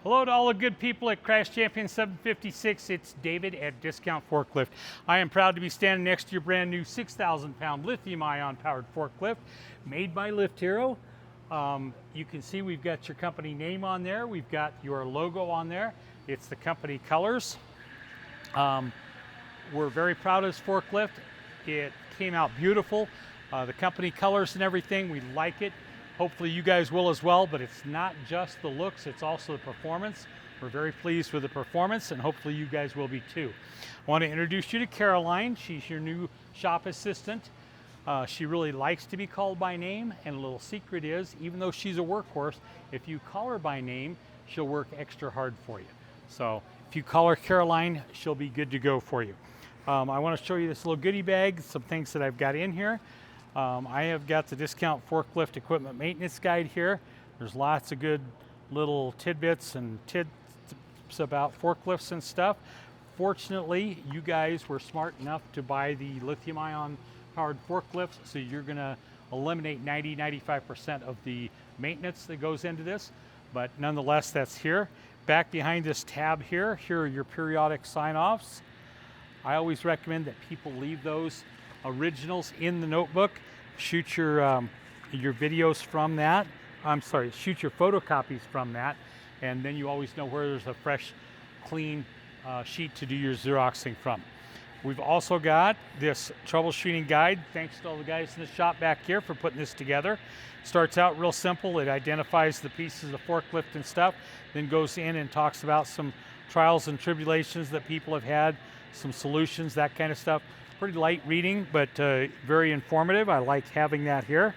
Hello to all the good people at Crash Champion 756. It's David at Discount Forklift. I am proud to be standing next to your brand new 6,000 pound lithium ion powered forklift made by Lift Hero. You can see we've got your company name on there. We've got your logo on there. It's the company colors. We're very proud of this forklift. It came out beautiful. The company colors and everything, we like it. Hopefully you guys will as well, but it's not just the looks, it's also the performance. We're very pleased with the performance, and hopefully you guys will be too. I want to introduce you to Caroline. She's your new shop assistant. She really likes to be called by name, and a little secret is, even though she's a workhorse, if you call her by name, she'll work extra hard for you. So if you call her Caroline, she'll be good to go for you. I want to show you this little goodie bag, some things that I've got in here. I have got the Discount Forklift Equipment Maintenance Guide here. There's lots of good little tidbits and tips about forklifts and stuff. Fortunately, you guys were smart enough to buy the lithium ion powered forklifts, so you're going to eliminate 90-95% of the maintenance that goes into this. But nonetheless, that's here. Back behind this tab here are your periodic sign-offs. I always recommend that people leave those originals in the notebook. Shoot your videos from that. Shoot your photocopies from that, and then you always know where there's a fresh, clean sheet to do your Xeroxing from. We've also got this troubleshooting guide. Thanks to all the guys in the shop back here for putting this together. Starts out real simple. It identifies the pieces of forklift and stuff, then goes in and talks about some trials and tribulations that people have had, some solutions, that kind of stuff. Pretty light reading, but very informative. I like having that here.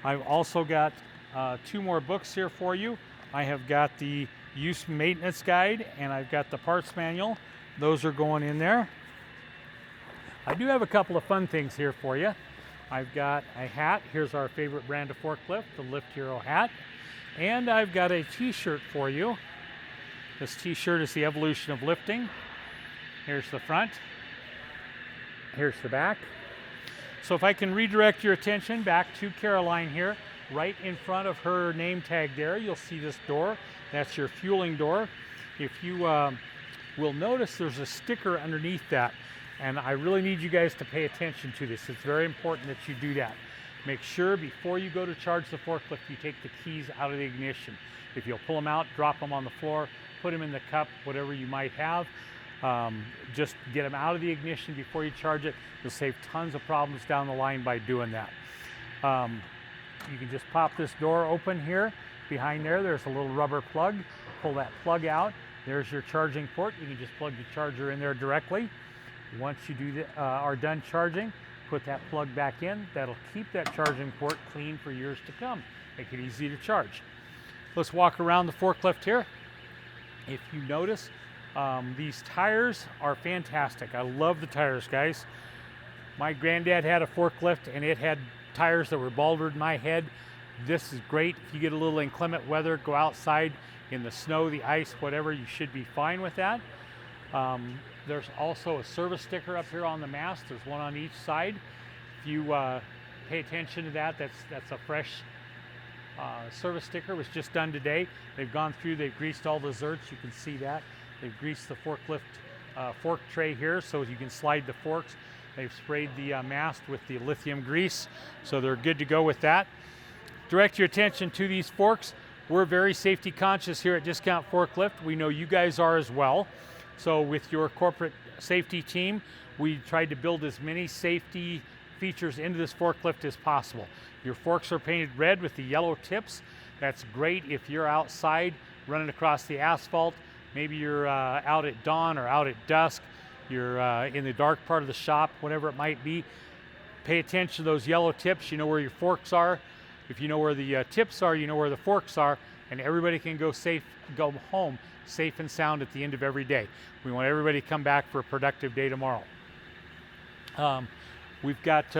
I've also got two more books here for you. I have got the Use Maintenance Guide, and I've got the Parts Manual. Those are going in there. I do have a couple of fun things here for you. I've got a hat. Here's our favorite brand of forklift, the Lift Hero hat. And I've got a t-shirt for you. This t-shirt is the evolution of lifting. Here's the front. Here's the back. So if I can redirect your attention back to Caroline here, right in front of her name tag there, you'll see this door. That's your fueling door. If you will notice, there's a sticker underneath that, and I really need you guys to pay attention to this. It's very important that you do that. Make sure before you go to charge the forklift, you take the keys out of the ignition. If you'll pull them out, drop them on the floor, put them in the cup, whatever you might have. Just get them out of the ignition before you charge it. You'll save tons of problems down the line by doing that. You can just pop this door open here. Behind there's a little rubber plug. Pull that plug out. There's your charging port. You can just plug the charger in there directly. Once you are done charging, put that plug back in. That'll keep that charging port clean for years to come. Make it easy to charge. Let's walk around the forklift here. If you notice, these tires are fantastic. I love the tires, guys. My granddad had a forklift, and it had tires that were baldered in my head. This is great. If you get a little inclement weather, go outside in the snow, the ice, whatever, you should be fine with that. There's also a service sticker up here on the mast. There's one on each side. If you pay attention to that, that's a fresh service sticker. It was just done today. They've gone through, they've greased all the zerts. You can see that. They've greased the forklift fork tray here so you can slide the forks. They've sprayed the mast with the lithium grease, so they're good to go with that. Direct your attention to these forks. We're very safety conscious here at Discount Forklift. We know you guys are as well. So with your corporate safety team, we tried to build as many safety features into this forklift as possible. Your forks are painted red with the yellow tips. That's great if you're outside running across the asphalt. Maybe you're out at dawn or out at dusk. You're in the dark part of the shop, whatever it might be. Pay attention to those yellow tips. You know where your forks are. If you know where the tips are, you know where the forks are, and everybody can go home safe and sound at the end of every day. We want everybody to come back for a productive day tomorrow. We've got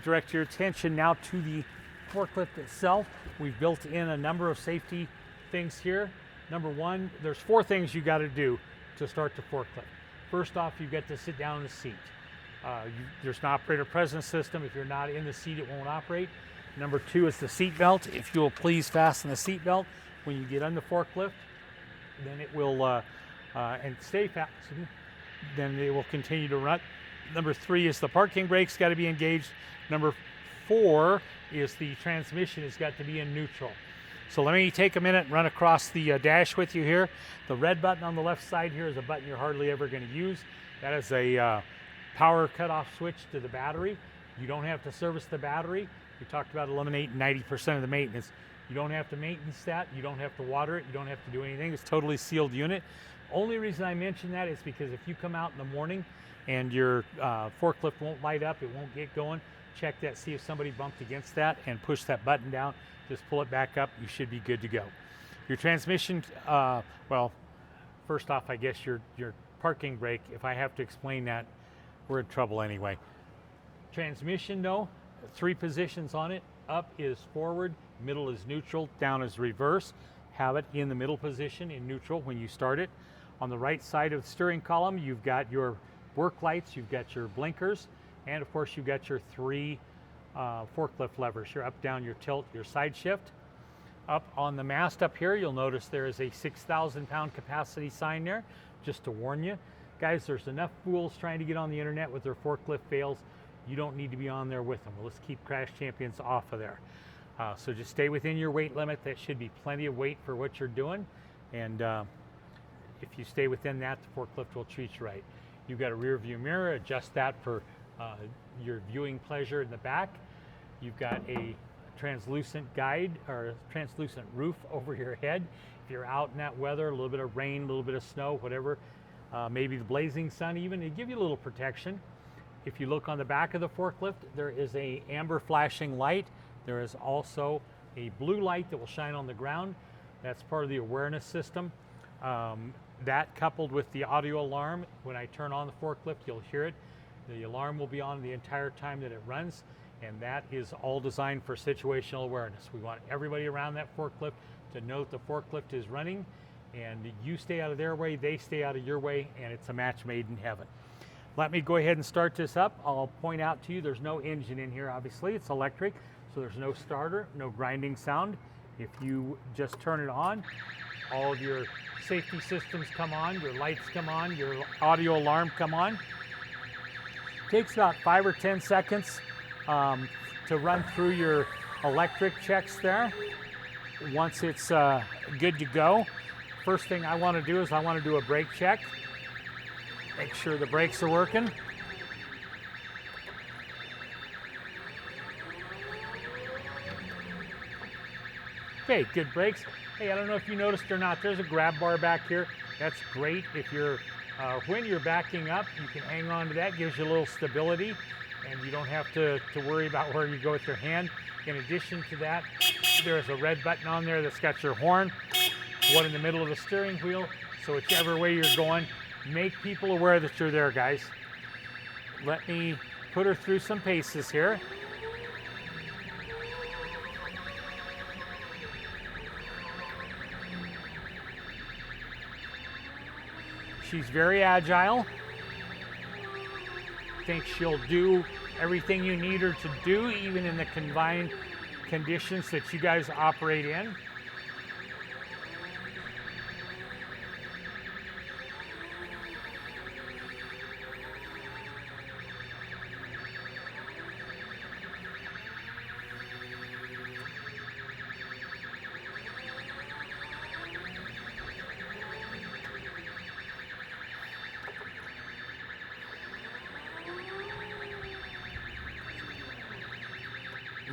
direct your attention now to the forklift itself. We've built in a number of safety things here. Number one, there's 4 things you got to do to start the forklift. First off, you get to sit down in the seat. There's an operator presence system. If you're not in the seat, it won't operate. Number 2 is the seat belt. If you will please fasten the seat belt when you get on the forklift. then it will, and stay fastened, then it will continue to run. Number 3 is the parking brake's got to be engaged. Number 4 is the transmission has got to be in neutral. So let me take a minute and run across the dash with you here. The red button on the left side here is a button you're hardly ever going to use. That is a power cutoff switch to the battery. You don't have to service the battery. We talked about eliminating 90% of the maintenance. You don't have to maintenance that. You don't have to water it. You don't have to do anything. It's a totally sealed unit. Only reason I mention that is because if you come out in the morning and your forklift won't light up, it won't get going, check that, see if somebody bumped against that and push that button down. Just pull it back up. You should be good to go. Your transmission, well, first off, I guess your parking brake, if I have to explain that, we're in trouble anyway. Transmission though, 3 positions on it. Up is forward, middle is neutral, down is reverse. Have it in the middle position in neutral when you start it. On the right side of the steering column, you've got your work lights, you've got your blinkers, and of course you've got your 3 forklift levers, your up, down, your tilt, your side shift. Up on the mast up here, you'll notice there is a 6,000 pound capacity sign there, just to warn you. Guys, there's enough fools trying to get on the internet with their forklift fails. You don't need to be on there with them. Let's keep Crash Champions off of there. So just stay within your weight limit. That should be plenty of weight for what you're doing. And if you stay within that, the forklift will treat you right. You've got a rear view mirror, adjust that for your viewing pleasure in the back. You've got a translucent guide or translucent roof over your head. If you're out in that weather, a little bit of rain, a little bit of snow, whatever, maybe the blazing sun even, it give you a little protection. If you look on the back of the forklift, there is a amber flashing light. There is also a blue light that will shine on the ground. That's part of the awareness system. That coupled with the audio alarm, when I turn on the forklift, you'll hear it. The alarm will be on the entire time that it runs, and that is all designed for situational awareness. We want everybody around that forklift to know that the forklift is running, and you stay out of their way, they stay out of your way, and it's a match made in heaven. Let me go ahead and start this up. I'll point out to you there's no engine in here, obviously. It's electric, so there's no starter, no grinding sound. If you just turn it on, all of your safety systems come on, your lights come on, your audio alarm come on. Takes about 5 or 10 seconds to run through your electric checks there. Once it's good to go, first thing I want to do is I want to do a brake check. Make sure the brakes are working. Okay, good brakes. Hey, I don't know if you noticed or not, there's a grab bar back here. That's great if you're, when you're backing up, you can hang on to that, gives you a little stability, and you don't have to worry about where you go with your hand. In addition to that, there's a red button on there that's got your horn, one in the middle of the steering wheel, so whichever way you're going, make people aware that you're there, guys. Let me put her through some paces here. She's very agile. Think she'll do everything you need her to do, even in the confined conditions that you guys operate in.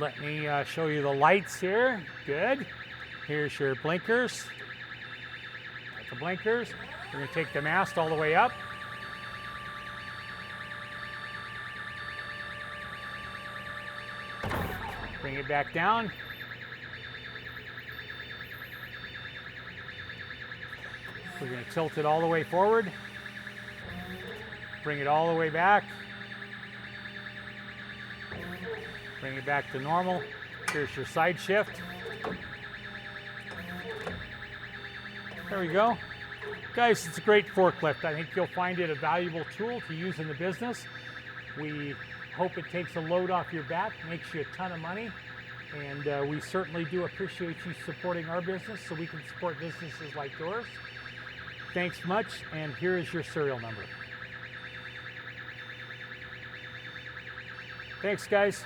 Let me show you the lights here. Good. Here's your blinkers. That's the blinkers. We're going to take the mast all the way up. Bring it back down. We're going to tilt it all the way forward. Bring it all the way back. Bring it back to normal. Here's your side shift. There we go. Guys, it's a great forklift. I think you'll find it a valuable tool to use in the business. We hope it takes a load off your back, makes you a ton of money, and we certainly do appreciate you supporting our business so we can support businesses like yours. Thanks much, and here is your serial number. Thanks, guys.